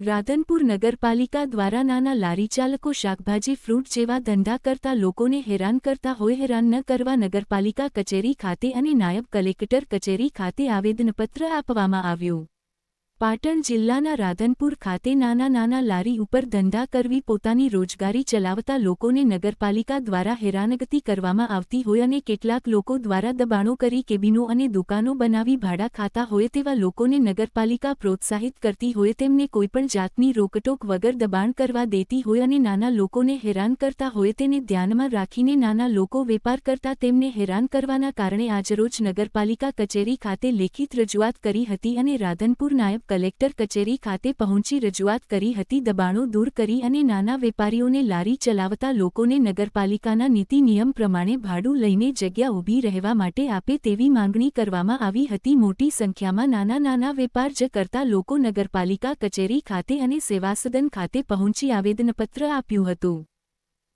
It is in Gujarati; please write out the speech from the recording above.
રાધનપુર નગરપાલિકા દ્વારા નાના લારીચાલકો શાકભાજી ફ્રૂટ જેવા ધંધા કરતા લોકોને હેરાન કરતા હોય હેરાન ન કરવા નગરપાલિકા કચેરી ખાતે અને નાયબ કલેક્ટર કચેરી ખાતે આવેદનપત્ર આપવામાં આવ્યું। પાટણ જિલ્લાના રાધનપુર ખાતે નાના લારી ઉપર ધંધા કરવી પોતાની રોજગારી ચલાવતા લોકોને નગરપાલિકા દ્વારા હેરાનગતિ કરવામાં આવતી હોય અને કેટલાક લોકો દ્વારા દબાણો કરી કેબિનો અને દુકાનો બનાવી ભાડા ખાતા હોય તેવા લોકોને નગરપાલિકા પ્રોત્સાહિત કરતી હોય તેમને કોઈપણ જાતની રોકટોક વગર દબાણ કરવા દેતી હોય અને નાના લોકોને હેરાન કરતા હોય તેને ધ્યાનમાં રાખીને નાના લોકો વેપાર કરતા તેમને હેરાન કરવાના કારણે આજરોજ નગરપાલિકા કચેરી ખાતે લેખિત રજૂઆત કરી હતી અને રાધનપુર નાયબ કલેક્ટર કચેરી ખાતે પહોંચી રજૂઆત કરી હતી। દબાણો દૂર કરી અને નાના વેપારીઓને લારી ચલાવતા લોકોને નગરપાલિકાના નીતિ નિયમ પ્રમાણે ભાડું લઈને જગ્યા ઊભી રહેવા માટે આપે તેવી માંગણી કરવામાં આવી હતી। મોટી સંખ્યામાં નાના વેપાર જ કરતા લોકો નગરપાલિકા કચેરી ખાતે અને સેવાસદન ખાતે પહોંચી આવેદનપત્ર આપ્યું હતું।